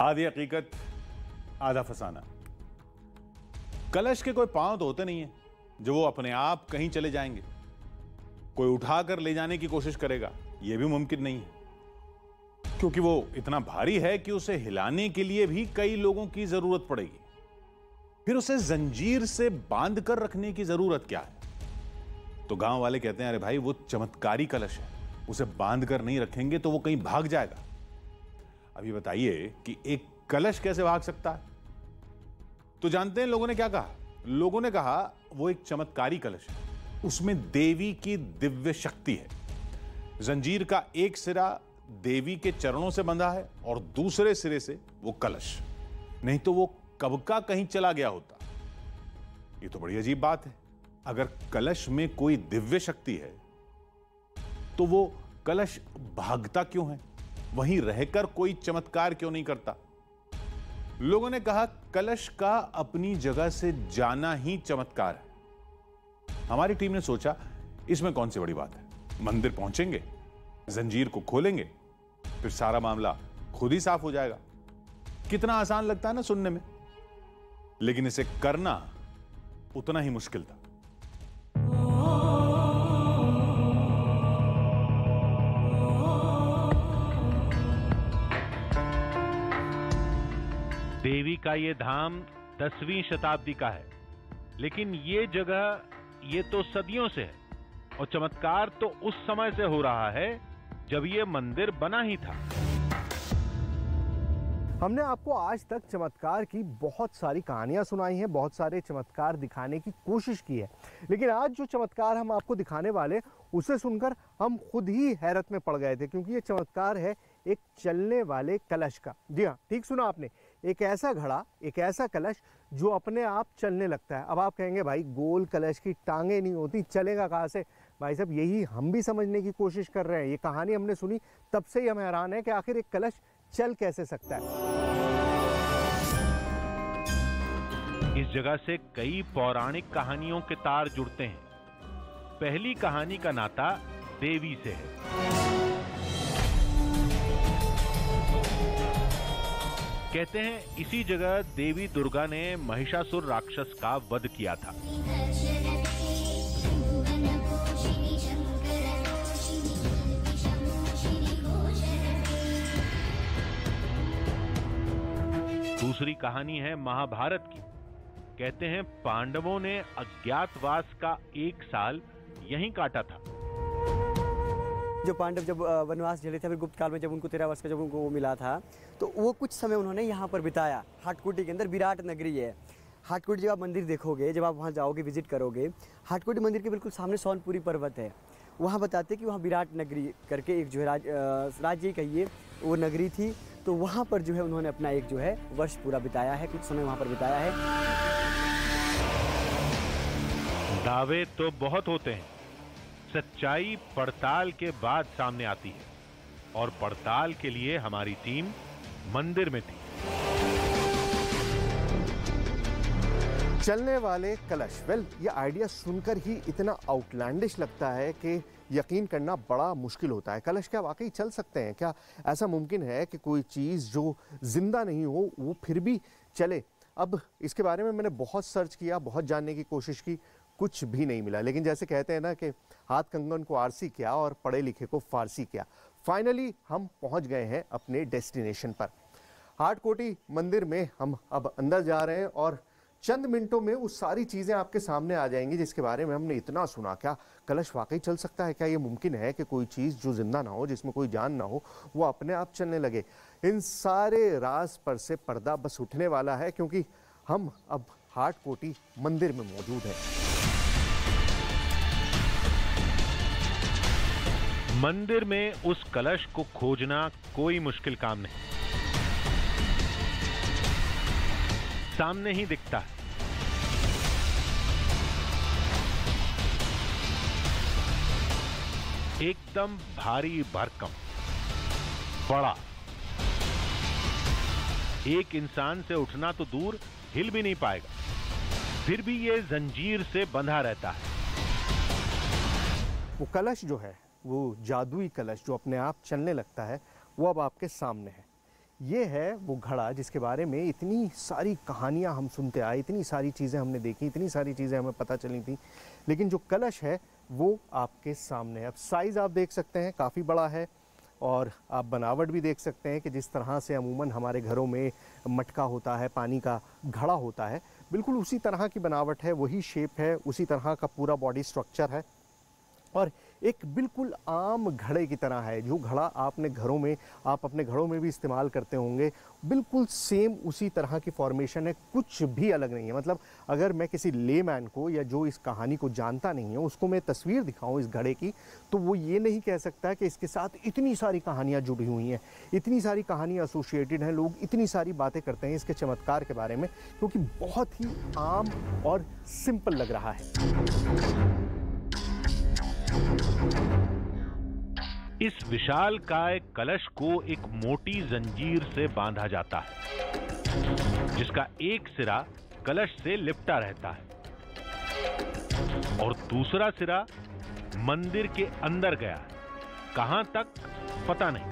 आधी हकीकत आधा फसाना। कलश के कोई पांव तो होते नहीं है जो वो अपने आप कहीं चले जाएंगे। कोई उठाकर ले जाने की कोशिश करेगा, यह भी मुमकिन नहीं है, क्योंकि वो इतना भारी है कि उसे हिलाने के लिए भी कई लोगों की जरूरत पड़ेगी। फिर उसे जंजीर से बांध कर रखने की जरूरत क्या है? तो गांव वाले कहते हैं, अरे भाई वो चमत्कारी कलश है, उसे बांध कर नहीं रखेंगे तो वो कहीं भाग जाएगा। अभी बताइए कि एक कलश कैसे भाग सकता है? तो जानते हैं लोगों ने क्या कहा? लोगों ने कहा वो एक चमत्कारी कलश है, उसमें देवी की दिव्य शक्ति है। जंजीर का एक सिरा देवी के चरणों से बंधा है और दूसरे सिरे से वो कलश, नहीं तो वो कब का कहीं चला गया होता। ये तो बड़ी अजीब बात है। अगर कलश में कोई दिव्य शक्ति है तो वो कलश भागता क्यों है? वहीं रहकर कोई चमत्कार क्यों नहीं करता? लोगों ने कहा कलश का अपनी जगह से जाना ही चमत्कार है। हमारी टीम ने सोचा इसमें कौन सी बड़ी बात है, मंदिर पहुंचेंगे, जंजीर को खोलेंगे, फिर सारा मामला खुद ही साफ हो जाएगा। कितना आसान लगता है ना सुनने में, लेकिन इसे करना उतना ही मुश्किल था। देवी का ये धाम 10वीं शताब्दी का है, लेकिन ये जगह ये तो सदियों से है, और चमत्कार तो उस समय से हो रहा है जब ये मंदिर बना ही था। हमने आपको आज तक चमत्कार की बहुत सारी कहानियां सुनाई हैं, बहुत सारे चमत्कार दिखाने की कोशिश की है, लेकिन आज जो चमत्कार हम आपको दिखाने वाले उसे सुनकर हम खुद ही हैरत में पड़ गए थे, क्योंकि ये चमत्कार है एक चलने वाले कलश का। जी हाँ, ठीक सुना आपने, एक ऐसा घड़ा, एक ऐसा कलश जो अपने आप चलने लगता है। अब आप कहेंगे भाई गोल कलश की टांगे नहीं होती, चलेगा कहाँ से? भाई साहब यही हम भी समझने की कोशिश कर रहे हैं। ये कहानी हमने सुनी तब से ही हम हैरान है कि आखिर एक कलश चल कैसे सकता है। इस जगह से कई पौराणिक कहानियों के तार जुड़ते हैं। पहली कहानी का नाता देवी से है। कहते हैं इसी जगह देवी दुर्गा ने महिषासुर राक्षस का वध किया था। दूसरी कहानी है महाभारत की। कहते हैं पांडवों ने अज्ञातवास का 1 साल यहीं काटा था। जो पांडव जब वनवास झेले थे, फिर गुप्त काल में जब उनको 13 वर्ष का जब उनको वो मिला था, तो वो कुछ समय उन्होंने यहाँ पर बिताया। हाटकोटी के अंदर विराट नगरी है। हाटकोटी जब आप मंदिर देखोगे, जब आप वहाँ जाओगे, विजिट करोगे, हाटकोटी मंदिर के बिल्कुल सामने सोनपुरी पर्वत है। वहाँ बताते कि वहाँ विराट नगरी करके एक जो है राज्य कहिए वो नगरी थी, तो वहाँ पर जो है उन्होंने अपना एक जो है वर्ष पूरा बिताया है, कुछ समय वहाँ पर बिताया है। दावे तो बहुत होते हैं, सच्चाई पड़ताल के बाद सामने आती है, और पड़ताल के लिए हमारी टीम मंदिर में थी। चलने वाले कलश, वेल ये आइडिया सुनकर ही इतना आउटलैंडिश लगता है कि यकीन करना बड़ा मुश्किल होता है। कलश क्या वाकई चल सकते हैं? क्या ऐसा मुमकिन है कि कोई चीज़ जो जिंदा नहीं हो वो फिर भी चले? अब इसके बारे में मैंने बहुत सर्च किया, बहुत जानने की कोशिश की, कुछ भी नहीं मिला। लेकिन जैसे कहते हैं ना कि हाथ कंगन को आरसी किया और पढ़े लिखे को फारसी किया। फाइनली हम पहुंच गए हैं अपने डेस्टिनेशन पर। हाटकोटी मंदिर में हम अब अंदर जा रहे हैं और चंद मिनटों में वो सारी चीज़ें आपके सामने आ जाएंगी जिसके बारे में हमने इतना सुना। क्या कलश वाकई चल सकता है? क्या ये मुमकिन है कि कोई चीज़ जो जिंदा ना हो, जिसमें कोई जान ना हो, वो अपने आप चलने लगे? इन सारे राज पर से पर्दा बस उठने वाला है, क्योंकि हम अब हाटकोटी मंदिर में मौजूद हैं। मंदिर में उस कलश को खोजना कोई मुश्किल काम नहीं, सामने ही दिखता है। एकदम भारी भरकम, बड़ा, एक इंसान से उठना तो दूर, हिल भी नहीं पाएगा, फिर भी ये जंजीर से बंधा रहता है। वो कलश जो है, वो जादुई कलश जो अपने आप चलने लगता है, वो अब आपके सामने है। ये है वो घड़ा जिसके बारे में इतनी सारी कहानियाँ हम सुनते आए, इतनी सारी चीज़ें हमने देखी, इतनी सारी चीज़ें हमें पता चली थी, लेकिन जो कलश है वो आपके सामने है। अब साइज़ आप देख सकते हैं काफ़ी बड़ा है, और आप बनावट भी देख सकते हैं कि जिस तरह से अमूमन हमारे घरों में मटका होता है, पानी का घड़ा होता है, बिल्कुल उसी तरह की बनावट है, वही शेप है, उसी तरह का पूरा बॉडी स्ट्रक्चर है, और एक बिल्कुल आम घड़े की तरह है। जो घड़ा आप अपने घरों में भी इस्तेमाल करते होंगे, बिल्कुल सेम उसी तरह की फॉर्मेशन है, कुछ भी अलग नहीं है। मतलब अगर मैं किसी लेमैन को या जो इस कहानी को जानता नहीं है उसको मैं तस्वीर दिखाऊं इस घड़े की, तो वो ये नहीं कह सकता कि इसके साथ इतनी सारी कहानियाँ जुड़ी हुई हैं, इतनी सारी कहानियाँ एसोसिएटेड हैं, लोग इतनी सारी बातें करते हैं इसके चमत्कार के बारे में, क्योंकि बहुत ही आम और सिंपल लग रहा है। इस विशालकाय कलश को एक मोटी जंजीर से बांधा जाता है, जिसका एक सिरा कलश से लिपटा रहता है और दूसरा सिरा मंदिर के अंदर गया है। कहां तक पता नहीं,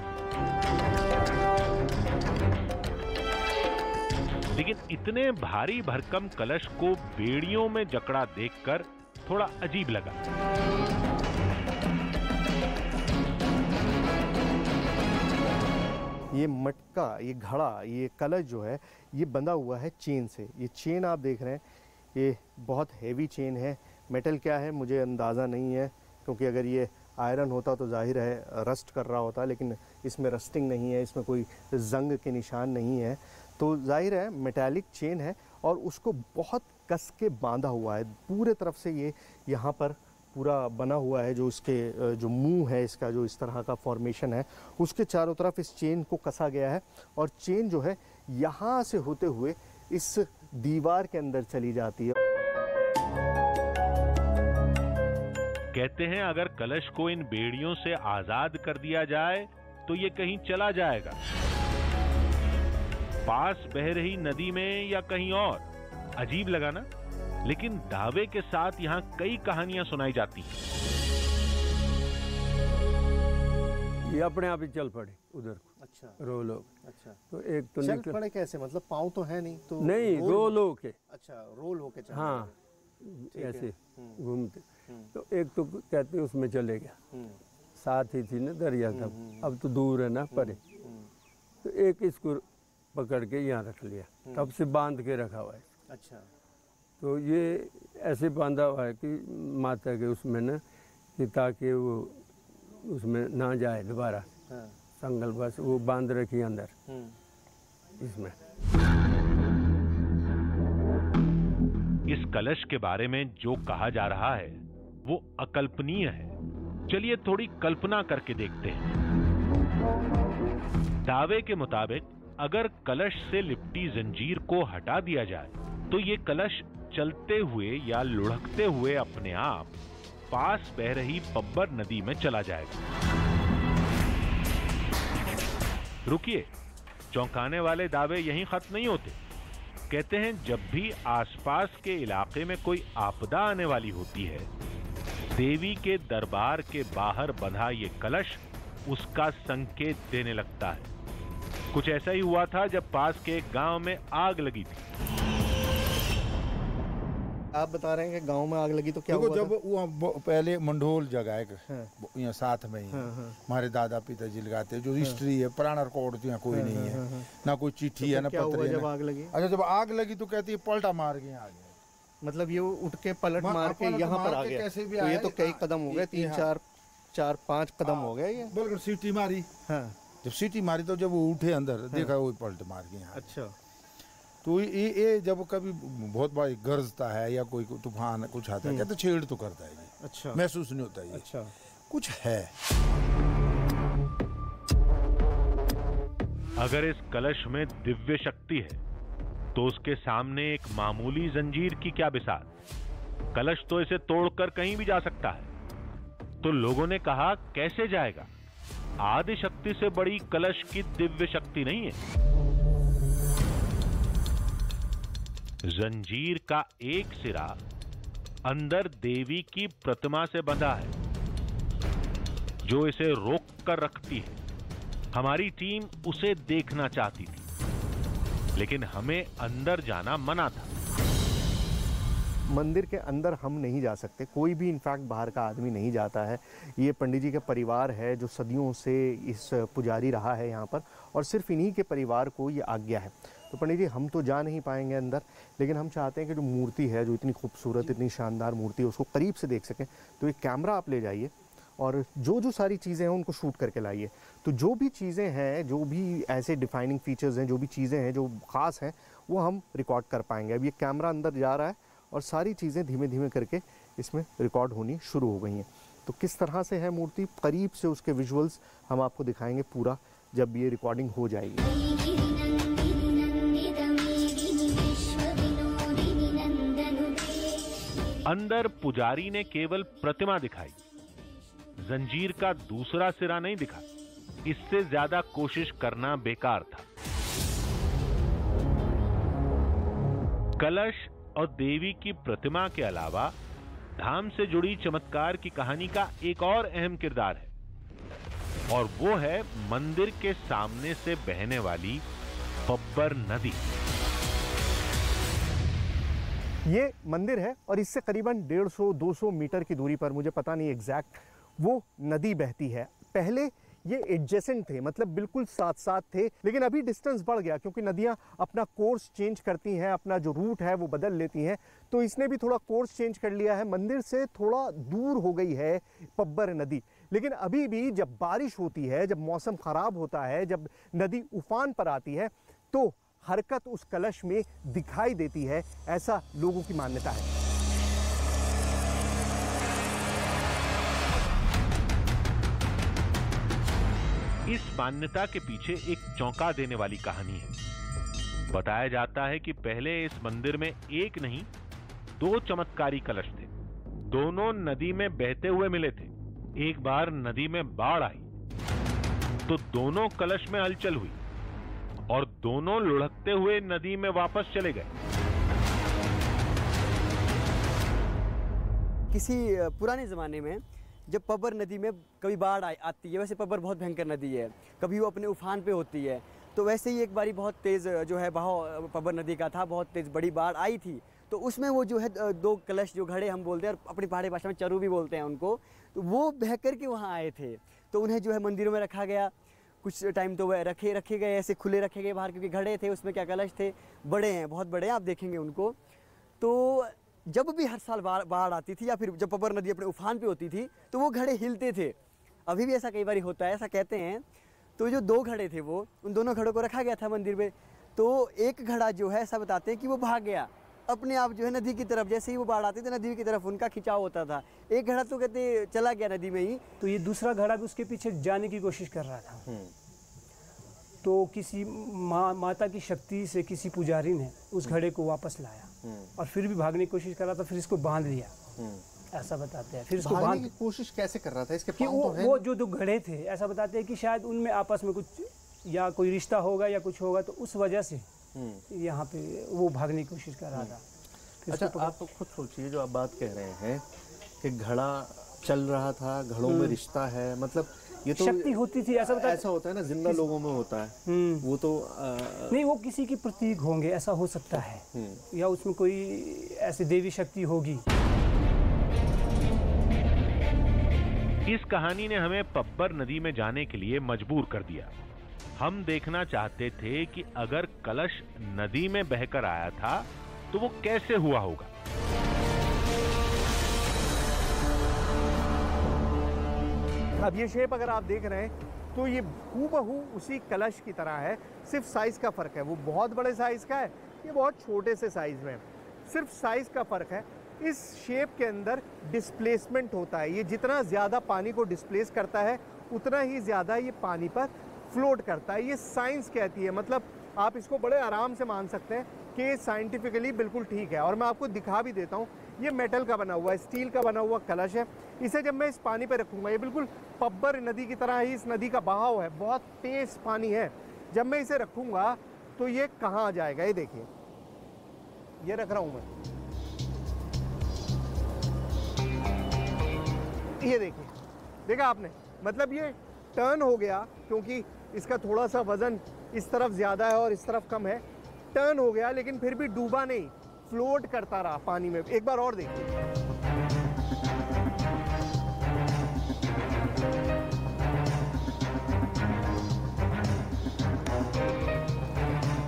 लेकिन इतने भारी भरकम कलश को बेड़ियों में जकड़ा देखकर थोड़ा अजीब लगा। ये मटका, ये घड़ा, ये कलश जो है ये बंधा हुआ है चेन से। ये चेन आप देख रहे हैं, ये बहुत हैवी चेन है। मेटल क्या है मुझे अंदाज़ा नहीं है, क्योंकि अगर ये आयरन होता तो जाहिर है रस्ट कर रहा होता, लेकिन इसमें रस्टिंग नहीं है, इसमें कोई जंग के निशान नहीं है, तो जाहिर है मेटालिक चेन है और उसको बहुत कस के बांधा हुआ है। पूरे तरफ से ये यहाँ पर पूरा बना हुआ है, जो इसके जो मुंह है इसका, जो इस तरह का फॉर्मेशन है, उसके चारों तरफ इस चेन को कसा गया है और चेन जो है यहाँ से होते हुए इस दीवार के अंदर चली जाती है। कहते हैं अगर कलश को इन बेड़ियों से आजाद कर दिया जाए तो ये कहीं चला जाएगा, पास बह रही नदी में या कहीं और। अजीब लगा ना, लेकिन दावे के साथ यहां कई कहानियां सुनाई जाती हैं। ये अपने आप ही चल पड़े उधर। अच्छा, रो लोग। अच्छा, तो एक तो चल पड़े कैसे? मतलब पाँव तो है नहीं, तो नहीं, रो लो के। अच्छा, रोल होके चल। हाँ, ऐसे घूमते। तो एक तो कहते उसमें चले गया, साथ ही थी ना दरिया था, अब तो दूर है ना परे। तो एक इसको पकड़ के यहाँ रख लिया, तब से बांध के रखा हुआ है। अच्छा, तो ये ऐसे बांधा हुआ है कि माता के उसमें ना, कि ताकि वो उसमें ना जाए दोबारा। हाँ। संगल बस वो बांध रखी अंदर इसमें। इस कलश के बारे में जो कहा जा रहा है वो अकल्पनीय है। चलिए थोड़ी कल्पना करके देखते हैं। दावे के मुताबिक अगर कलश से लिपटी जंजीर को हटा दिया जाए तो ये कलश चलते हुए या लुढ़कते हुए अपने आप पास बह रही पब्बर नदी में चला जाएगा। रुकिए, चौंकाने वाले दावे यहीं खत्म नहीं होते। कहते हैं जब भी आसपास के इलाके में कोई आपदा आने वाली होती है, देवी के दरबार के बाहर बंधा ये कलश उसका संकेत देने लगता है। कुछ ऐसा ही हुआ था जब पास के एक गांव में आग लगी थी। आप बता रहे हैं कि गांव में आग लगी तो क्या हुआ? जब वो पहले मंडोल जगह है यहाँ साथ में ही हमारे दादा पिताजी लगाते, जो हिस्ट्री है पुराना रिकॉर्ड तो यहाँ कोई नहीं है, ना कोई चिट्ठी है ना पत्र है। जब आग लगी, अच्छा, जब आग लगी तो कहती है पलटा मार के आ गया। मतलब ये उठ के पलट मार के यहाँ पर आ गया। तो ये तो कई कदम हो गए, 3-4-5 कदम हो गए ये। बिल्कुल सीटी मारी। हाँ, जब सीटी मारी तो जब वो उठे अंदर देखा वो पलट मार के यहाँ। अच्छा, तो ये जब कभी बहुत बड़ा गरजता है या कोई तूफान कुछ आता है, कहते छेड़ तो करता है ये। अच्छा, महसूस नहीं होता ये। अच्छा, कुछ है। अगर इस कलश में दिव्य शक्ति है तो उसके सामने एक मामूली जंजीर की क्या बिसात। कलश तो इसे तोड़कर कहीं भी जा सकता है। तो लोगों ने कहा कैसे जाएगा? आदि शक्ति से बड़ी कलश की दिव्य शक्ति नहीं है। जंजीर का एक सिरा अंदर देवी की प्रतिमा से बंधा है जो इसे रोक कर रखती है। हमारी टीम उसे देखना चाहती थी, लेकिन हमें अंदर जाना मना था। मंदिर के अंदर हम नहीं जा सकते, कोई भी इनफैक्ट बाहर का आदमी नहीं जाता है। ये पंडित जी का परिवार है जो सदियों से इस पुजारी रहा है यहाँ पर, और सिर्फ इन्हीं के परिवार को ये आज्ञा है। तो पंडित जी हम तो जा नहीं पाएंगे अंदर, लेकिन हम चाहते हैं कि जो मूर्ति है, जो इतनी खूबसूरत, इतनी शानदार मूर्ति है, उसको करीब से देख सकें। तो एक कैमरा आप ले जाइए और जो जो सारी चीज़ें हैं उनको शूट करके लाइए। तो जो भी चीज़ें हैं, जो भी ऐसे डिफाइनिंग फीचर्स हैं, जो भी चीज़ें हैं जो ख़ास हैं, वो हम रिकॉर्ड कर पाएंगे। अब ये कैमरा अंदर जा रहा है और सारी चीज़ें धीमे धीमे करके इसमें रिकॉर्ड होनी शुरू हो गई हैं। तो किस तरह से है मूर्ति, करीब से उसके विजुअल्स हम आपको दिखाएंगे पूरा, जब ये रिकॉर्डिंग हो जाएगी। अंदर पुजारी ने केवल प्रतिमा दिखाई, जंजीर का दूसरा सिरा नहीं दिखा। इससे ज्यादा कोशिश करना बेकार था। कलश और देवी की प्रतिमा के अलावा धाम से जुड़ी चमत्कार की कहानी का एक और अहम किरदार है, और वो है मंदिर के सामने से बहने वाली पब्बर नदी। ये मंदिर है और इससे करीबन 150-200 मीटर की दूरी पर, मुझे पता नहीं एग्जैक्ट, वो नदी बहती है। पहले ये एडजेसेंट थे, मतलब बिल्कुल साथ साथ थे, लेकिन अभी डिस्टेंस बढ़ गया क्योंकि नदियाँ अपना कोर्स चेंज करती हैं, अपना जो रूट है वो बदल लेती हैं। तो इसने भी थोड़ा कोर्स चेंज कर लिया है, मंदिर से थोड़ा दूर हो गई है पब्बर नदी। लेकिन अभी भी जब बारिश होती है, जब मौसम ख़राब होता है, जब नदी उफान पर आती है, तो हरकत उस कलश में दिखाई देती है, ऐसा लोगों की मान्यता है। इस मान्यता के पीछे एक चौंका देने वाली कहानी है। बताया जाता है कि पहले इस मंदिर में एक नहीं 2 चमत्कारी कलश थे। दोनों नदी में बहते हुए मिले थे। एक बार नदी में बाढ़ आई तो दोनों कलश में हलचल हुई और दोनों लुढ़कते हुए नदी में वापस चले गए। किसी पुराने ज़माने में जब पब्बर नदी में कभी बाढ़ आती है, वैसे पब्बर बहुत भयंकर नदी है, कभी वो अपने उफान पे होती है, तो वैसे ही एक बारी बहुत तेज़ जो है बहाव पब्बर नदी का था, बहुत तेज़ बड़ी बाढ़ आई थी। तो उसमें वो जो है 2 कलश, जो घड़े हम बोलते हैं और अपनी पहाड़ी भाषा में चरू भी बोलते हैं उनको, तो वो बह कर के वहाँ आए थे। तो उन्हें जो है मंदिरों में रखा गया। कुछ टाइम तो वह रखे गए, ऐसे खुले रखे गए बाहर, क्योंकि घड़े थे, उसमें क्या कलश थे, बड़े हैं, बहुत बड़े हैं, आप देखेंगे उनको। तो जब भी हर साल बाढ़ आती थी या फिर जब पब्बर नदी अपने उफान पे होती थी, तो वो घड़े हिलते थे। अभी भी ऐसा कई बार होता है, ऐसा कहते हैं। तो जो 2 घड़े थे, वो उन दोनों घड़ों को रखा गया था मंदिर में। तो एक घड़ा जो है, ऐसा बताते हैं कि वो भाग गया अपने आप, जो है नदी की तरफ। जैसे ही वो बाढ़ आती थी, नदी की तरफ उनका खिंचाव होता था। एक घड़ा तो कहते चला गया नदी में ही। तो ये दूसरा घड़ा भी उसके पीछे जाने की कोशिश कर रहा था। तो किसी माता की शक्ति से किसी पुजारी ने उस घड़े को वापस लाया और फिर भी भागने की कोशिश कर रहा था, फिर इसको बांध लिया, ऐसा बताते हैं। फिर इसको भागने की कोशिश कैसे कर रहा था? इसके पाँव तो हैं। वो जो 2 घड़े थे, ऐसा बताते हैं कि शायद उनमें आपस में कुछ या कोई रिश्ता होगा या कुछ होगा, तो उस वजह से यहाँ पे वो भागने की कोशिश कर रहा था। अच्छा, आप तो खुद सोचिए, जो आप बात कह रहे हैं कि घड़ा चल रहा था, घड़ों में रिश्ता है, मतलब ये तो शक्ति होती थी, ऐसा बताया। ऐसा होता है ना, जिंदा लोगों में होता है वो तो नहीं, वो किसी की प्रतीक होंगे, ऐसा हो सकता है, या उसमें कोई ऐसी देवी शक्ति होगी। इस कहानी ने हमें पब्बर नदी में जाने के लिए मजबूर कर दिया। हम देखना चाहते थे कि अगर कलश नदी में बहकर आया था तो वो कैसे हुआ होगा। अब ये शेप अगर आप देख रहे हैं तो ये हूबहू उसी कलश की तरह है, सिर्फ साइज का फर्क है। वो बहुत बड़े साइज का है, ये बहुत छोटे से साइज में है, सिर्फ साइज का फर्क है। इस शेप के अंदर डिस्प्लेसमेंट होता है। ये जितना ज़्यादा पानी को डिस्प्लेस करता है, उतना ही ज़्यादा ये पानी पर फ्लोट करता है। ये साइंस कहती है, मतलब आप इसको बड़े आराम से मान सकते हैं कि साइंटिफिकली बिल्कुल ठीक है। और मैं आपको दिखा भी देता हूँ, ये मेटल का बना हुआ है, स्टील का बना हुआ कलश है। इसे जब मैं इस पानी पे रखूँगा, ये बिल्कुल पब्बर नदी की तरह ही इस नदी का बहाव है, बहुत तेज पानी है। जब मैं इसे रखूँगा तो ये कहाँ आ जाएगा, ये देखिए, ये रख रहा हूँ मैं, ये देखिए, देखा आपने, मतलब ये टर्न हो गया, क्योंकि इसका थोड़ा सा वजन इस तरफ ज़्यादा है और इस तरफ कम है, टर्न हो गया, लेकिन फिर भी डूबा नहीं, फ्लोट करता रहा पानी में। एक बार और देखिए,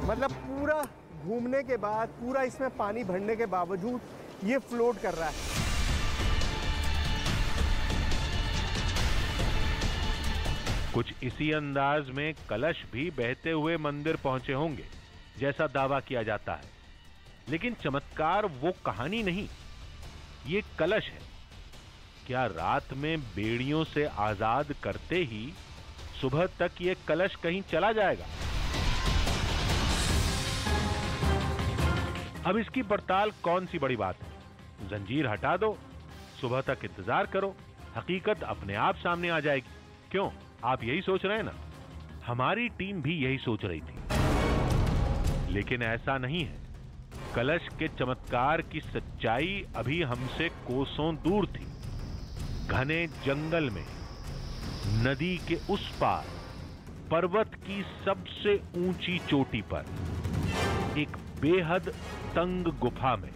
मतलब पूरा घूमने के बाद, पूरा इसमें पानी भरने के बावजूद ये फ्लोट कर रहा है। कुछ इसी अंदाज में कलश भी बहते हुए मंदिर पहुंचे होंगे जैसा दावा किया जाता है, लेकिन चमत्कार वो कहानी नहीं, ये कलश है। क्या रात में बेड़ियों से आजाद करते ही सुबह तक ये कलश कहीं चला जाएगा? अब इसकी पड़ताल कौन सी बड़ी बात है, जंजीर हटा दो, सुबह तक इंतजार करो, हकीकत अपने आप सामने आ जाएगी। क्यों, आप यही सोच रहे हैं ना? हमारी टीम भी यही सोच रही थी, लेकिन ऐसा नहीं है। कलश के चमत्कार की सच्चाई अभी हमसे कोसों दूर थी। घने जंगल में, नदी के उस पार, पर्वत की सबसे ऊंची चोटी पर, एक बेहद तंग गुफा में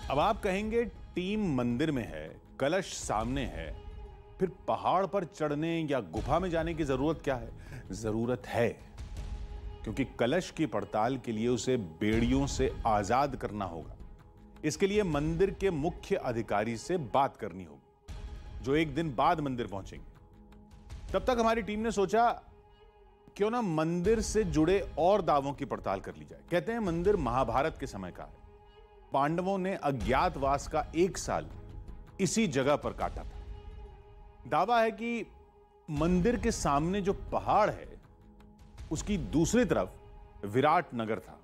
अब आप कहेंगे टीम मंदिर में है, कलश सामने है, फिर पहाड़ पर चढ़ने या गुफा में जाने की जरूरत क्या है? जरूरत है, क्योंकि कलश की पड़ताल के लिए उसे बेड़ियों से आजाद करना होगा। इसके लिए मंदिर के मुख्य अधिकारी से बात करनी होगी, जो एक दिन बाद मंदिर पहुंचेंगे। तब तक हमारी टीम ने सोचा क्यों ना मंदिर से जुड़े और दावों की पड़ताल कर ली जाए। कहते हैं मंदिर महाभारत के समय का है। पांडवों ने अज्ञातवास का 1 साल इसी जगह पर काटा था। दावा है कि मंदिर के सामने जो पहाड़ है, उसकी दूसरी तरफ विराट नगर था,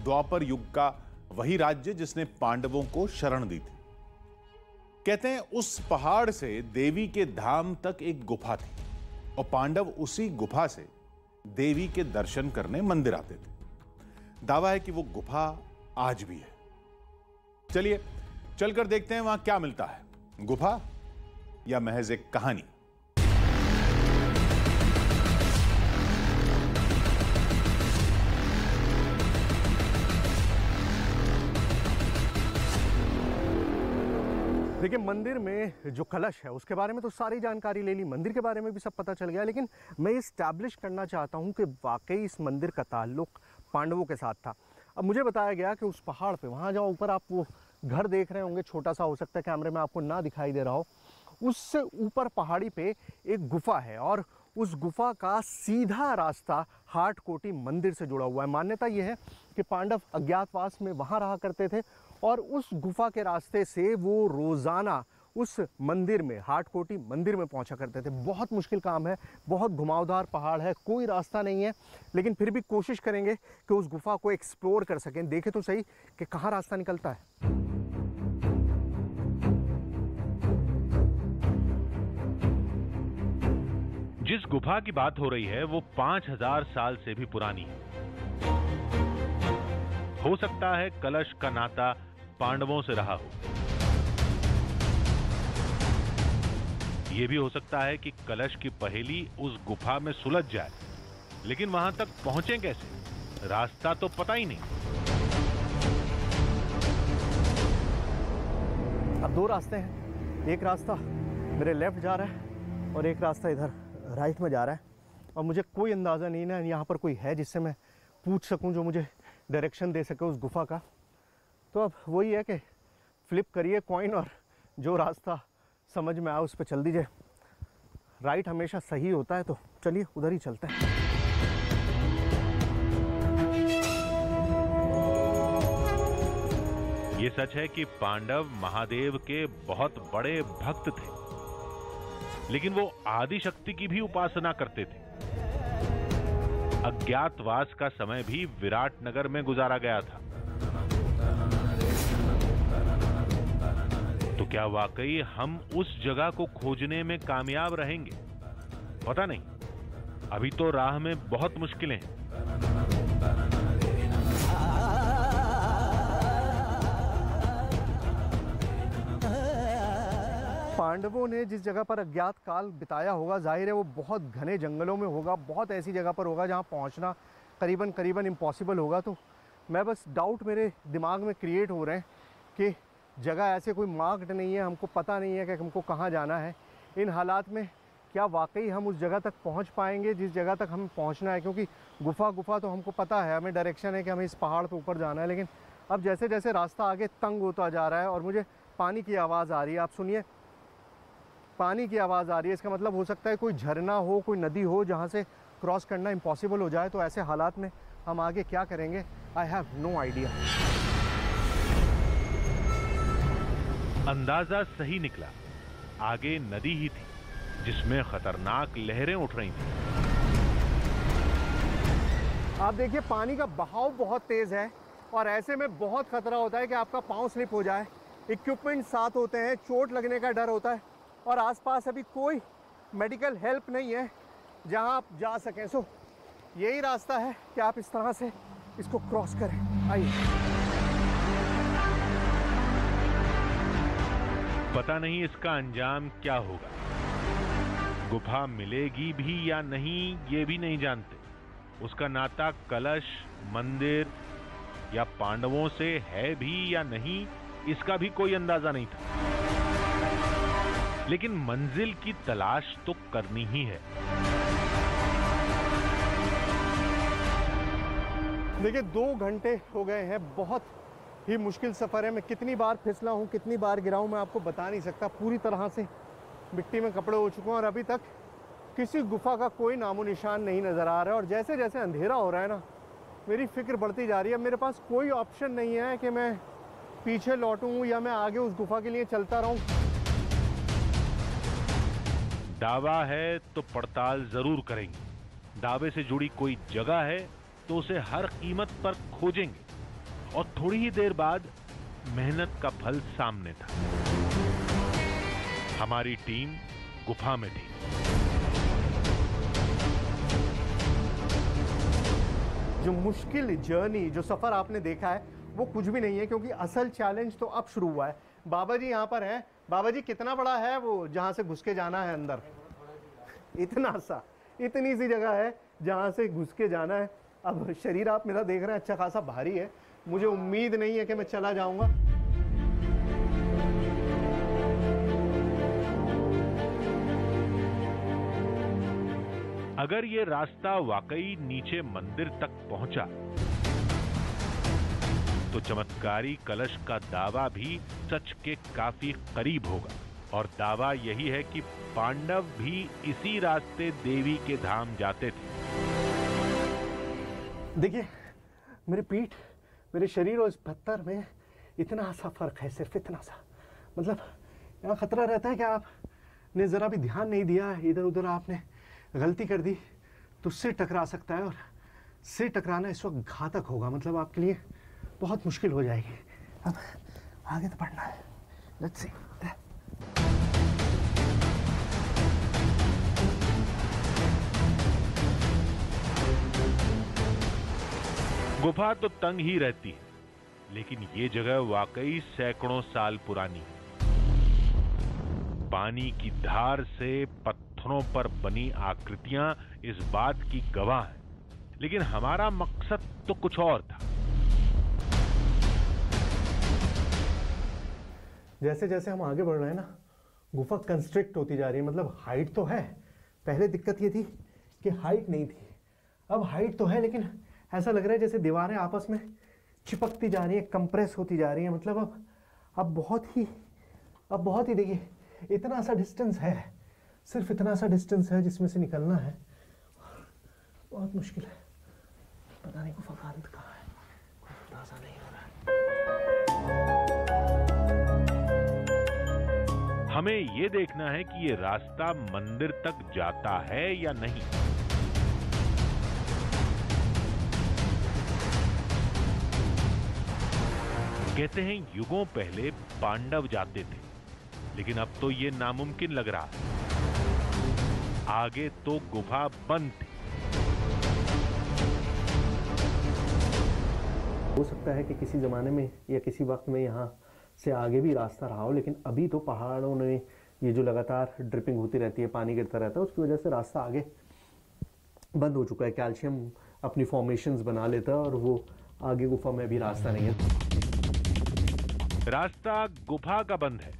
द्वापर युग का वही राज्य जिसने पांडवों को शरण दी थी। कहते हैं उस पहाड़ से देवी के धाम तक एक गुफा थी और पांडव उसी गुफा से देवी के दर्शन करने मंदिर आते थे। दावा है कि वो गुफा आज भी है। चलिए चलकर देखते हैं वहां क्या मिलता है, गुफा या महज एक कहानी। देखिए, मंदिर में जो कलश है उसके बारे में तो सारी जानकारी ले ली, मंदिर के बारे में भी सब पता चल गया, लेकिन मैं इस्टेब्लिश करना चाहता हूं कि वाकई इस मंदिर का ताल्लुक पांडवों के साथ था। अब मुझे बताया गया कि उस पहाड़ पे, वहाँ जहाँ ऊपर आप वो घर देख रहे होंगे, छोटा सा हो सकता है कैमरे में आपको ना दिखाई दे रहा हो, उससे ऊपर पहाड़ी पे एक गुफा है और उस गुफा का सीधा रास्ता हाटकोटी मंदिर से जुड़ा हुआ है। मान्यता यह है कि पांडव अज्ञातवास में वहाँ रहा करते थे और उस गुफा के रास्ते से वो रोज़ाना उस मंदिर में, हाटकोटी मंदिर में पहुंचा करते थे। बहुत मुश्किल काम है, बहुत घुमावदार पहाड़ है, कोई रास्ता नहीं है, लेकिन फिर भी कोशिश करेंगे कि उस गुफा को एक्सप्लोर कर सकें। देखें तो सही कि कहाँ रास्ता निकलता है। जिस गुफा की बात हो रही है वो 5000 साल से भी पुरानी है। हो सकता है कलश का नाता पांडवों से रहा हो। यह भी हो सकता है कि कलश की पहेली उस गुफा में सुलझ जाए, लेकिन वहां तक पहुंचे कैसे, रास्ता तो पता ही नहीं। अब 2 रास्ते हैं, एक रास्ता मेरे लेफ्ट जा रहा है और एक रास्ता इधर राइट में जा रहा है, और मुझे कोई अंदाज़ा नहीं है यहाँ पर कोई है जिससे मैं पूछ सकूं, जो मुझे डायरेक्शन दे सके उस गुफा का। तो अब वही है कि फ्लिप करिए कॉइन और जो रास्ता समझ में आए उस पर चल दीजिए। राइट हमेशा सही होता है, तो चलिए उधर ही चलते हैं। ये सच है कि पांडव महादेव के बहुत बड़े भक्त थे, लेकिन वो आदि शक्ति की भी उपासना करते थे। अज्ञातवास का समय भी विराट नगर में गुजारा गया था। तो क्या वाकई हम उस जगह को खोजने में कामयाब रहेंगे? पता नहीं, अभी तो राह में बहुत मुश्किलें हैं। पांडवों ने जिस जगह पर अज्ञात काल बिताया होगा, जाहिर है वो बहुत घने जंगलों में होगा, बहुत ऐसी जगह पर होगा जहाँ पहुँचना करीबन इम्पॉसिबल होगा। तो मैं बस डाउट मेरे दिमाग में क्रिएट हो रहे हैं कि जगह ऐसे कोई मार्क्ड नहीं है, हमको पता नहीं है कि हमको कहाँ जाना है। इन हालात में क्या वाकई हम उस जगह तक पहुंच पाएंगे जिस जगह तक हमें पहुंचना है? क्योंकि गुफा तो हमको पता है, हमें डायरेक्शन है कि हमें इस पहाड़ पे ऊपर जाना है, लेकिन अब जैसे जैसे रास्ता आगे तंग होता जा रहा है और मुझे पानी की आवाज़ आ रही है। आप सुनिए, पानी की आवाज़ आ रही है। इसका मतलब हो सकता है कोई झरना हो, कोई नदी हो जहाँ से क्रॉस करना इम्पॉसिबल हो जाए। तो ऐसे हालात में हम आगे क्या करेंगे? I have no idea. अंदाजा सही निकला, आगे नदी ही थी जिसमें खतरनाक लहरें उठ रही थी। आप देखिए पानी का बहाव बहुत तेज है और ऐसे में बहुत खतरा होता है कि आपका पांव स्लिप हो जाए। इक्विपमेंट साथ होते हैं, चोट लगने का डर होता है और आसपास अभी कोई मेडिकल हेल्प नहीं है जहां आप जा सकें। सो यही रास्ता है कि आप इस तरह से इसको क्रॉस करें। आइए। पता नहीं इसका अंजाम क्या होगा, गुफा मिलेगी भी या नहीं ये भी नहीं जानते। उसका नाता कलश, मंदिर या पांडवों से है भी या नहीं इसका भी कोई अंदाजा नहीं था, लेकिन मंजिल की तलाश तो करनी ही है। देखिए 2 घंटे हो गए हैं, बहुत ही मुश्किल सफ़र है। मैं कितनी बार फिसला हूँ, कितनी बार गिरा हूँ, मैं आपको बता नहीं सकता। पूरी तरह से मिट्टी में कपड़े हो चुके हैं और अभी तक किसी गुफा का कोई नामो निशान नहीं नज़र आ रहा है। और जैसे जैसे अंधेरा हो रहा है ना, मेरी फिक्र बढ़ती जा रही है। मेरे पास कोई ऑप्शन नहीं है कि मैं पीछे लौटूं या मैं आगे उस गुफा के लिए चलता रहूं। दावा है तो पड़ताल जरूर करेंगे। दावे से जुड़ी कोई जगह है तो उसे हर कीमत पर खोजेंगे। और थोड़ी ही देर बाद मेहनत का फल सामने था। हमारी टीम गुफा में थी। जो मुश्किल जर्नी, जो सफ़र आपने देखा है वो कुछ भी नहीं है, क्योंकि असल चैलेंज तो अब शुरू हुआ है। बाबा जी यहाँ पर हैं। बाबा जी कितना बड़ा है वो जहाँ से घुस के जाना है अंदर? इतनी सी जगह है जहाँ से घुस के जाना है। अब शरीर आप मेरा देख रहे हैं अच्छा खासा भारी है, मुझे उम्मीद नहीं है कि मैं चला जाऊंगा। अगर ये रास्ता वाकई नीचे मंदिर तक पहुंचा तो चमत्कारी कलश का दावा भी सच के काफी करीब होगा। और दावा यही है कि पांडव भी इसी रास्ते देवी के धाम जाते थे। देखिए मेरी पीठ, मेरे शरीर और इस पत्थर में इतना सा फर्क है, सिर्फ इतना सा। मतलब यहाँ खतरा रहता है कि आपने ज़रा भी ध्यान नहीं दिया, इधर उधर आपने गलती कर दी तो सिर टकरा सकता है। और सिर टकराना इस वक्त घातक होगा, मतलब आपके लिए बहुत मुश्किल हो जाएगी। अब आगे तो बढ़ना है। Let's see. गुफा तो तंग ही रहती है, लेकिन ये जगह वाकई सैकड़ों साल पुरानी है। पानी की धार से पत्थरों पर बनी आकृतियां इस बात की गवाह हैं, लेकिन हमारा मकसद तो कुछ और था। जैसे जैसे हम आगे बढ़ रहे हैं ना, गुफा कंस्ट्रिक्ट होती जा रही है। मतलब हाइट तो है, पहले दिक्कत ये थी कि हाइट नहीं थी, अब हाइट तो है, लेकिन ऐसा लग रहा है जैसे दीवारें आपस में चिपकती जा रही हैं, कंप्रेस होती जा रही हैं। मतलब अब बहुत ही देखिए इतना सा डिस्टेंस है, सिर्फ इतना सा डिस्टेंस है जिसमें से निकलना है। बहुत मुश्किल है, पता नहीं गुफा का अंत कहाँ है, कोई अंदाजा नहीं हो रहा है। हमें ये देखना है कि ये रास्ता मंदिर तक जाता है या नहीं। कहते हैं युगों पहले पांडव जाते थे, लेकिन अब तो ये नामुमकिन लग रहा है। आगे तो गुफा बंद थी। हो सकता है कि किसी ज़माने में या किसी वक्त में यहाँ से आगे भी रास्ता रहा हो, लेकिन अभी तो पहाड़ों ने ये जो लगातार ड्रिपिंग होती रहती है, पानी गिरता रहता है, उसकी वजह से रास्ता आगे बंद हो चुका है। कैल्शियम अपनी फॉर्मेशंस बना लेता है और वो आगे गुफा में भी रास्ता नहीं है। रास्ता गुफा का बंद है,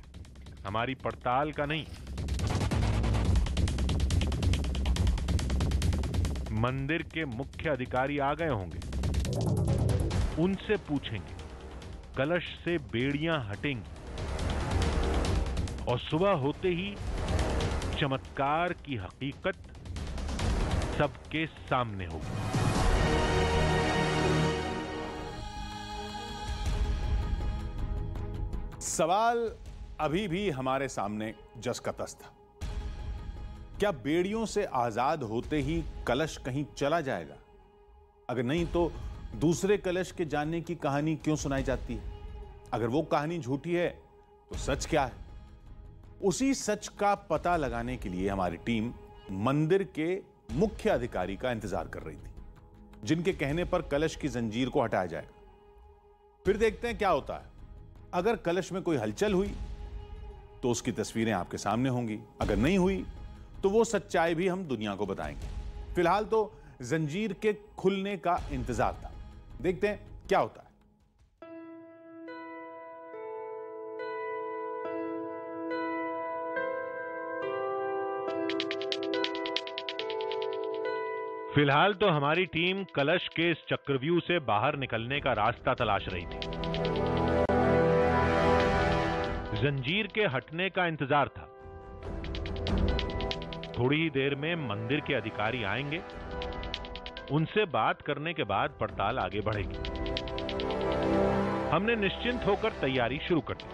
हमारी पड़ताल का नहीं। मंदिर के मुख्य अधिकारी आ गए होंगे, उनसे पूछेंगे, कलश से बेड़ियां हटेंगी और सुबह होते ही चमत्कार की हकीकत सबके सामने होगी। सवाल अभी भी हमारे सामने जस का तस था। क्या बेड़ियों से आजाद होते ही कलश कहीं चला जाएगा? अगर नहीं तो दूसरे कलश के जानने की कहानी क्यों सुनाई जाती है? अगर वो कहानी झूठी है तो सच क्या है? उसी सच का पता लगाने के लिए हमारी टीम मंदिर के मुख्य अधिकारी का इंतजार कर रही थी, जिनके कहने पर कलश की जंजीर को हटाया जाएगा। फिर देखते हैं क्या होता है। अगर कलश में कोई हलचल हुई तो उसकी तस्वीरें आपके सामने होंगी, अगर नहीं हुई तो वो सच्चाई भी हम दुनिया को बताएंगे। फिलहाल तो जंजीर के खुलने का इंतजार था, देखते हैं क्या होता है। फिलहाल तो हमारी टीम कलश के इस चक्रव्यूह से बाहर निकलने का रास्ता तलाश रही थी। जंजीर के हटने का इंतजार था। थोड़ी ही देर में मंदिर के अधिकारी आएंगे, उनसे बात करने के बाद पड़ताल आगे बढ़ेगी। हमने निश्चिंत होकर तैयारी शुरू कर दी।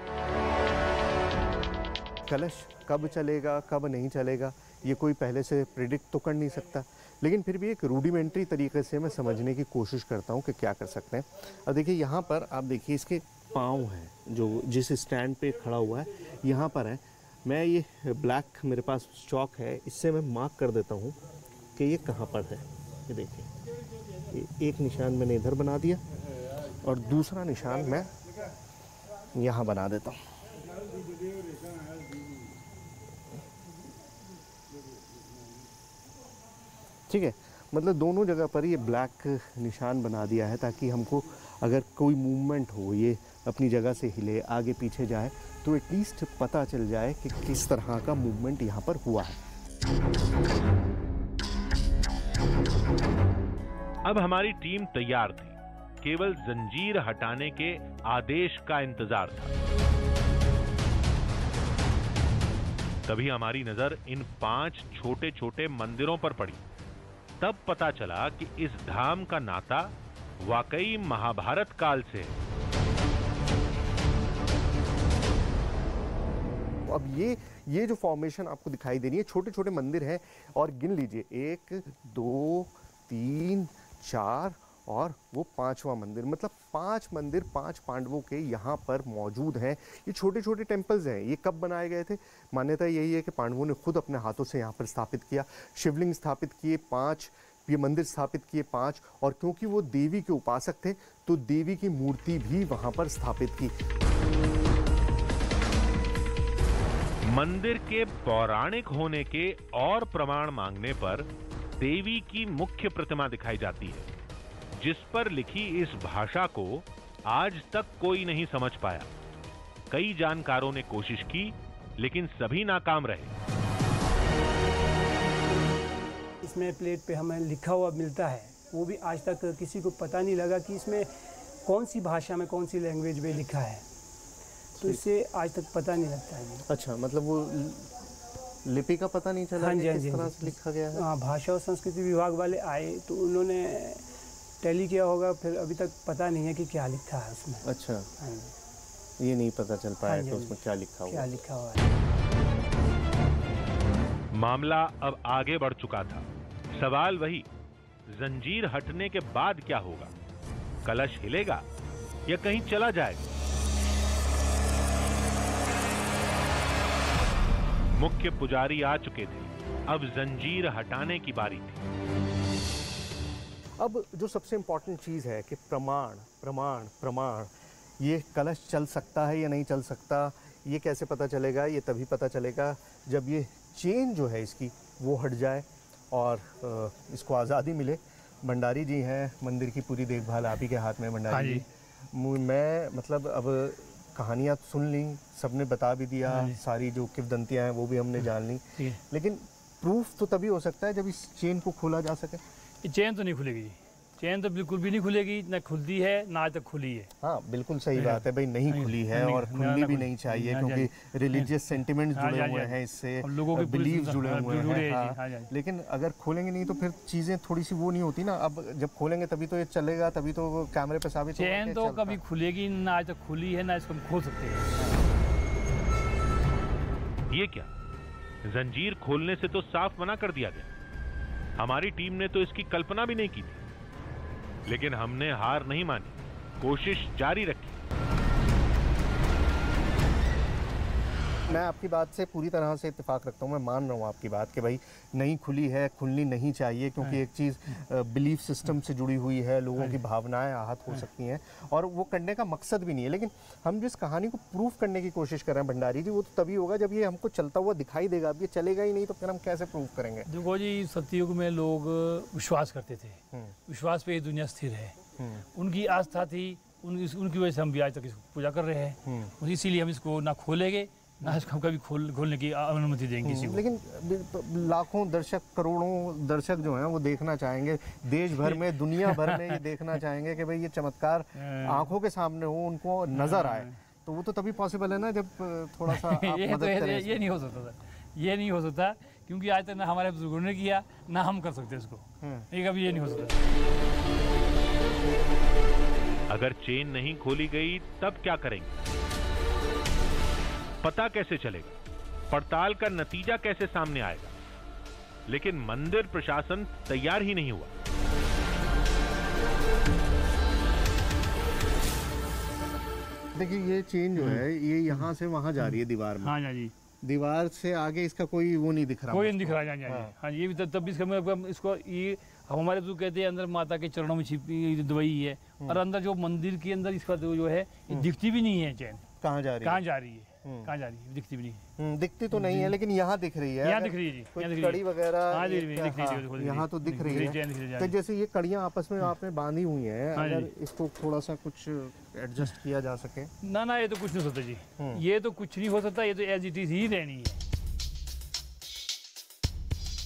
कलश कब चलेगा कब नहीं चलेगा ये कोई पहले से प्रिडिक्ट तो कर नहीं सकता, लेकिन फिर भी एक रूडिमेंट्री तरीके से मैं समझने की कोशिश करता हूँ कि क्या कर सकते हैं। अब देखिए यहाँ पर आप देखिए इसके पाँव हैं जो जिस स्टैंड पे खड़ा हुआ है यहाँ पर है। मैं ये ब्लैक मेरे पास चौक है, इससे मैं मार्क कर देता हूँ कि ये कहाँ पर है। ये देखिए, ये एक निशान मैंने इधर बना दिया और दूसरा निशान मैं यहाँ बना देता हूँ। ठीक है, मतलब दोनों जगह पर ये ब्लैक निशान बना दिया है ताकि हमको अगर कोई मूवमेंट हो, ये अपनी जगह से हिले, आगे पीछे जाए, तो एटलीस्ट पता चल जाए कि किस तरह का मूवमेंट यहाँ पर हुआ है। अब हमारी टीम तैयार थी, केवल जंजीर हटाने के आदेश का इंतजार था। तभी हमारी नजर इन 5 छोटे छोटे मंदिरों पर पड़ी। तब पता चला कि इस धाम का नाता वाकई महाभारत काल से है। अब ये जो फॉर्मेशन आपको दिखाई दे रही है, छोटे छोटे मंदिर हैं और गिन लीजिए 1 2 3 4 और वो 5वां मंदिर, मतलब 5 मंदिर 5 पांडवों के यहाँ पर मौजूद हैं। ये छोटे छोटे टेम्पल्स हैं। ये कब बनाए गए थे? मान्यता यही है कि पांडवों ने खुद अपने हाथों से यहाँ पर स्थापित किया। शिवलिंग स्थापित किए 5, ये मंदिर स्थापित किए 5, और क्योंकि वो देवी के उपासक थे तो देवी की मूर्ति भी वहाँ पर स्थापित की। मंदिर के पौराणिक होने के और प्रमाण मांगने पर देवी की मुख्य प्रतिमा दिखाई जाती है, जिस पर लिखी इस भाषा को आज तक कोई नहीं समझ पाया। कई जानकारों ने कोशिश की लेकिन सभी नाकाम रहे। इसमें प्लेट पे हमें लिखा हुआ मिलता है, वो भी आज तक किसी को पता नहीं लगा कि इसमें कौन सी भाषा में कौन सी लैंग्वेज में लिखा है, तो इससे आज तक पता नहीं लगता है। अच्छा, मतलब वो लिपि का पता नहीं चला कि किस तरह से लिखा गया है? हाँ, भाषा और संस्कृति विभाग वाले आए तो उन्होंने टैली किया होगा, फिर अभी तक पता नहीं है कि क्या लिखा है उसमें। अच्छा, हाँ, ये नहीं पता चल पाया कि उसमें क्या लिखा हुआ है। मामला अब आगे बढ़ चुका था। सवाल वही, जंजीर हटने के बाद क्या होगा? कलश हिलेगा या कहीं चला जाएगा? मुख्य पुजारी आ चुके थे, अब जंजीर हटाने की बारी थी। अब जो सबसे इम्पोर्टेंट चीज़ है कि प्रमाण प्रमाण प्रमाण, ये कलश चल सकता है या नहीं चल सकता, ये कैसे पता चलेगा? ये तभी पता चलेगा जब ये चेन जो है इसकी वो हट जाए और इसको आज़ादी मिले। भंडारी जी हैं, मंदिर की पूरी देखभाल आप ही के हाथ में भंडारी जी। मैं मतलब अब कहानियाँ सुन ली, सबने बता भी दिया, सारी जो किंवदंतियाँ हैं वो भी हमने जान ली, लेकिन प्रूफ तो तभी हो सकता है जब इस चेन को खोला जा सके। ये चेन तो नहीं खुलेगी जी, चेन तो बिल्कुल भी नहीं खुलेगी, ना खुलती है ना आज तक खुली है। हाँ बिल्कुल सही बात है भाई, नहीं खुली है और खुलनी भी नहीं चाहिए क्योंकि रिलीजियस सेंटिमेंट्स जुड़े हुए हैं इससे, लोगों के बिलीफ जुड़े हुए हैं। हाँ, लेकिन अगर खोलेंगे नहीं तो फिर चीज़ें थोड़ी सी वो नहीं होती ना। अब जब खोलेंगे तभी तो ये चलेगा, तभी तो कैमरे पे साबित होगा। चेन तो कभी खुलेगी ना, आज तक खुली है ना इसको हम खोल सकते हैं। ये क्या, जंजीर खोलने से तो साफ मना कर दिया गया। हमारी टीम ने तो इसकी कल्पना भी नहीं की थी, लेकिन हमने हार नहीं मानी, कोशिश जारी रखी। मैं आपकी बात से पूरी तरह से इत्तेफाक रखता हूँ, मैं मान रहा हूँ आपकी बात कि भाई नहीं खुली है, खुलनी नहीं चाहिए, क्योंकि एक चीज़ बिलीफ सिस्टम से जुड़ी हुई है, लोगों की भावनाएं आहत हो सकती हैं और वो करने का मकसद भी नहीं है। लेकिन हम जिस कहानी को प्रूफ करने की कोशिश कर रहे हैं भंडारी जी, वो तो तभी होगा जब ये हमको चलता हुआ दिखाई देगा। अब ये चलेगा ही नहीं तो फिर हम कैसे प्रूफ करेंगे? देखो जी, सतयुग में लोग विश्वास करते थे, विश्वास पे ये दुनिया स्थिर है, उनकी आस्था थी, उनकी वजह से हम भी आज तक इसको पूजा कर रहे हैं। इसीलिए हम इसको ना खोलेंगे ना इसको हम कभी खोलने की अनुमति देंगे किसी को। लेकिन लाखों दर्शक, करोड़ों दर्शक जो हैं वो देखना चाहेंगे, देश भर में, दुनिया भर में ये देखना चाहेंगे कि भाई ये चमत्कार आंखों के सामने हो, उनको नजर आए। तो वो तो तभी पॉसिबल है ना जब थोड़ा सा आप मदद करें। ये नहीं हो सकता सर, ये नहीं हो सकता, क्योंकि आज तक ना हमारे बुजुर्गों ने किया ना हम कर सकते इसको। ये कभी ये नहीं हो सकता। अगर चेन नहीं खोली गई तब क्या करेंगे? पता कैसे चलेगा? पड़ताल का नतीजा कैसे सामने आएगा? लेकिन मंदिर प्रशासन तैयार ही नहीं हुआ। देखिए ये चेन जो है ये यहाँ से वहाँ जा रही है दीवार में। हाँ जी, दीवार से आगे इसका कोई वो नहीं दिख रहा, कोई नहीं दिख रहा। हाँ, ये भी तब भी इसको ये हमारे तो कहते हैं अंदर माता के चरणों में छिपी दवाई है, और अंदर जो मंदिर के अंदर इसका जो है दिखती भी नहीं है चेन। कहाँ जा रही है? कहाँ जा रही है? कहाँ जा रही है? दिखती भी नहीं है। दिखती तो नहीं है, लेकिन यहाँ दिख रही है। यहाँ दिख रही है जी, कोई कड़ी वगैरह यहाँ तो दिख रही है। तो जैसे ये कड़ियाँ आपस में आपने बांधी हुई हैं, अगर इसको थोड़ा सा कुछ एडजस्ट किया जा सके। ना ये तो कुछ नहीं हो सकता जी, ये तो कुछ नहीं हो सकता, ये तो एज इट इज ही रहनी है।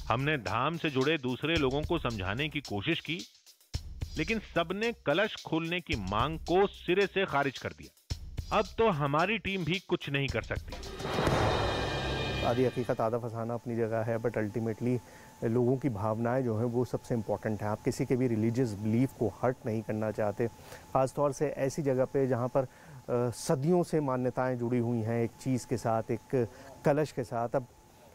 हमने धाम से जुड़े दूसरे लोगों को समझाने की कोशिश की, लेकिन सबने कलश खोलने की मांग को सिरे से खारिज कर दिया। अब तो हमारी टीम भी कुछ नहीं कर सकती। आधी हकीकत आधा फसाना अपनी जगह है, बट अल्टीमेटली लोगों की भावनाएं जो हैं वो सबसे इम्पोर्टेंट है। आप किसी के भी रिलीजियस बिलीफ को हर्ट नहीं करना चाहते, ख़ासतौर से ऐसी जगह पे जहाँ पर सदियों से मान्यताएं जुड़ी हुई हैं एक चीज़ के साथ, एक कलश के साथ। अब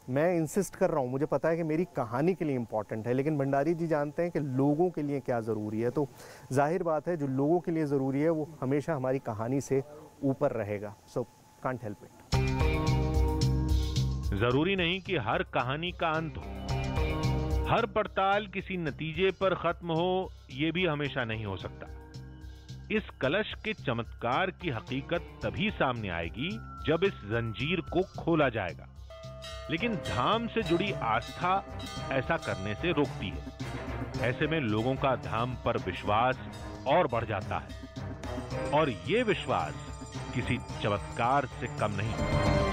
मैं इंसिस्ट कर रहा हूँ, मुझे पता है कि मेरी कहानी के लिए इम्पॉर्टेंट है, लेकिन भंडारी जी जानते हैं कि लोगों के लिए क्या ज़रूरी है। तो जाहिर बात है जो लोगों के लिए ज़रूरी है वो हमेशा हमारी कहानी से ऊपर रहेगा। So can't help it. जरूरी नहीं कि हर कहानी का अंत हो, हर पड़ताल किसी नतीजे पर खत्म हो, यह भी हमेशा नहीं हो सकता। इस कलश के चमत्कार की हकीकत तभी सामने आएगी जब इस जंजीर को खोला जाएगा, लेकिन धाम से जुड़ी आस्था ऐसा करने से रोकती है। ऐसे में लोगों का धाम पर विश्वास और बढ़ जाता है, और ये विश्वास किसी चमत्कार से कम नहीं।